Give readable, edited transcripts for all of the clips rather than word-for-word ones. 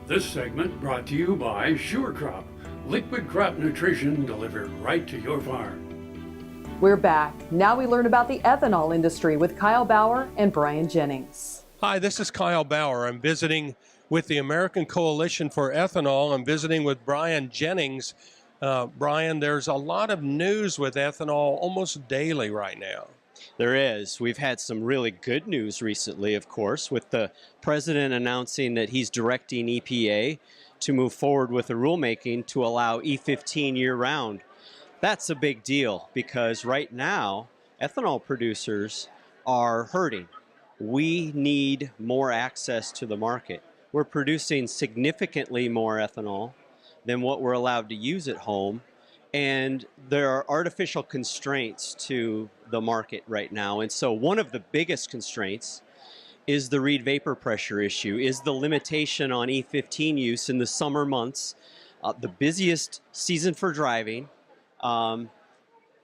This segment brought to you by Sure Crop, liquid crop nutrition delivered right to your farm. We're back. Now we learn about the ethanol industry with Kyle Bauer and Brian Jennings. Hi, this is Kyle Bauer. I'm visiting with the American Coalition for Ethanol. I'm visiting with Brian Jennings. Brian, there's a lot of news with ethanol almost daily right now. There is. We've had some really good news recently, of course, with the president announcing that he's directing EPA to move forward with a rulemaking to allow E15 year-round. That's a big deal because right now, ethanol producers are hurting. We need more access to the market. We're producing significantly more ethanol than what we're allowed to use at home. And there are artificial constraints to the market right now. And so one of the biggest constraints is the Reid vapor pressure issue, is the limitation on E15 use in the summer months, the busiest season for driving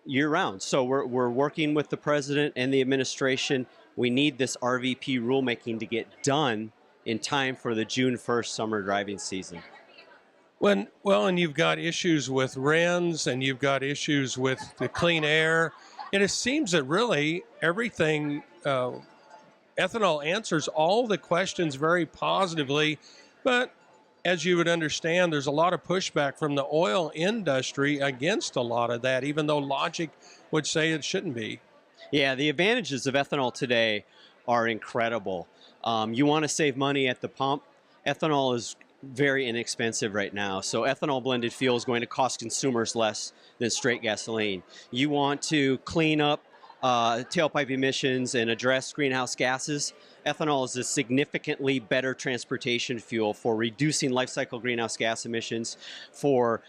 year-round. So we're working with the president and the administration. We need this RVP rulemaking to get done in time for the June 1st summer driving season. And you've got issues with RINs and you've got issues with the clean air. And it seems that really everything, ethanol answers all the questions very positively. But as you would understand, there's a lot of pushback from the oil industry against a lot of that, even though logic would say it shouldn't be. Yeah, the advantages of ethanol today are incredible. You want to save money at the pump. Ethanol is very inexpensive right now. So ethanol blended fuel is going to cost consumers less than straight gasoline. You want to clean up tailpipe emissions and address greenhouse gases. Ethanol is a significantly better transportation fuel for reducing life cycle greenhouse gas emissions, for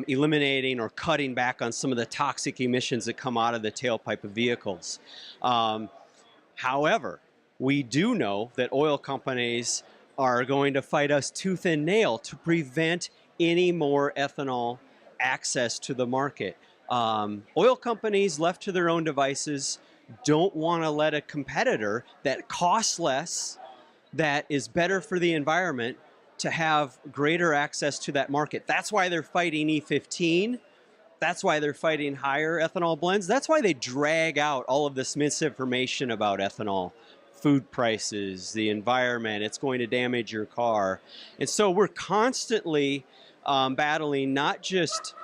eliminating or cutting back on some of the toxic emissions that come out of the tailpipe of vehicles. However, we do know that oil companies are going to fight us tooth and nail to prevent any more ethanol access to the market. Oil companies left to their own devices don't want to let a competitor that costs less, that is better for the environment, to have greater access to that market. That's why they're fighting E15. That's why they're fighting higher ethanol blends. That's why they drag out all of this misinformation about ethanol. Food prices, the environment, it's going to damage your car. And so we're constantly battling, not just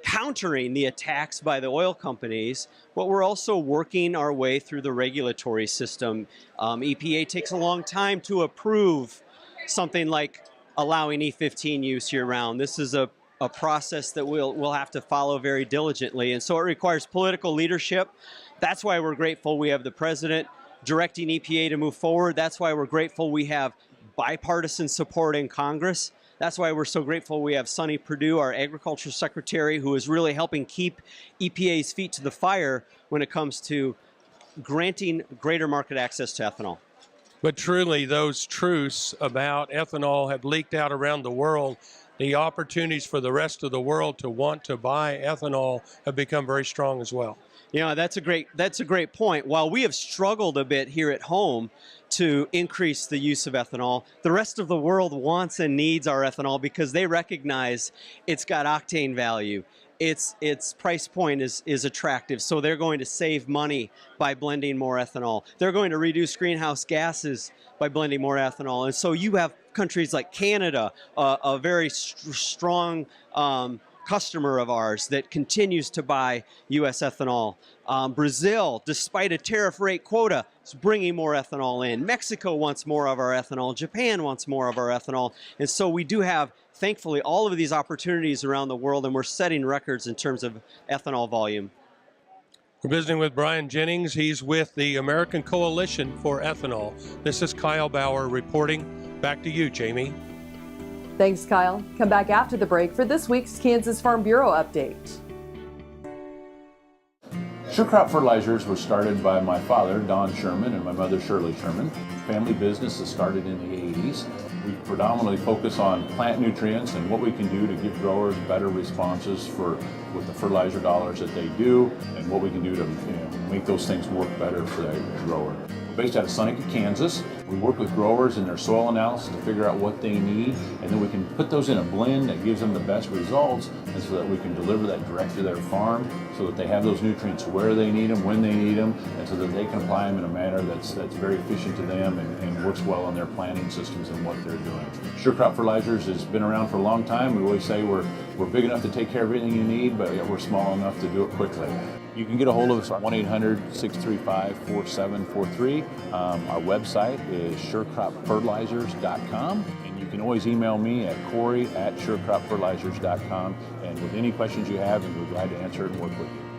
countering the attacks by the oil companies, but we're also working our way through the regulatory system. EPA takes a long time to approve something like allowing E15 use year-round. This is a process that we'll have to follow very diligently. And so it requires political leadership. That's why we're grateful we have the president directing EPA to move forward. That's why we're grateful we have bipartisan support in Congress. That's why we're so grateful we have Sonny Perdue, our agriculture secretary, who is really helping keep EPA's feet to the fire when it comes to granting greater market access to ethanol. But truly, those truths about ethanol have leaked out around the world. The opportunities for the rest of the world to want to buy ethanol have become very strong as well. Yeah, that's a great point. While we have struggled a bit here at home to increase the use of ethanol, the rest of the world wants and needs our ethanol because they recognize it's got octane value. Its price point is attractive, so they're going to save money by blending more ethanol. They're going to reduce greenhouse gases by blending more ethanol. And so you have countries like Canada, a very strong customer of ours that continues to buy U.S. ethanol. Brazil, despite a tariff rate quota, is bringing more ethanol in. Mexico wants more of our ethanol. Japan wants more of our ethanol. And so we do have, thankfully, all of these opportunities around the world, and we're setting records in terms of ethanol volume. We're visiting with Brian Jennings. He's with the American Coalition for Ethanol. This is Kyle Bauer reporting. Back to you, Jamie. Thanks, Kyle. Come back after the break for this week's Kansas Farm Bureau update. Sure Crop Fertilizers was started by my father, Don Sherman, and my mother, Shirley Sherman. Family business that started in the 80s. We predominantly focus on plant nutrients and what we can do to give growers better responses for with the fertilizer dollars that they do and what we can do to make those things work better for that grower. We're based out of Seneca, Kansas. We work with growers in their soil analysis to figure out what they need, and then we can put those in a blend that gives them the best results, and so that we can deliver that direct to their farm so that they have those nutrients where they need them, when they need them, and so that they can apply them in a manner that's very efficient to them and works well on their planting systems and what they're doing. Sure Crop Fertilizers has been around for a long time. We always say we're big enough to take care of everything you need, but we're small enough to do it quickly. You can get a hold of us at 1-800-635-4743. Our website is surecropfertilizers.com, and you can always email me at Corey@surecropfertilizers.com, and with any questions you have, and we're glad to answer it and work with you.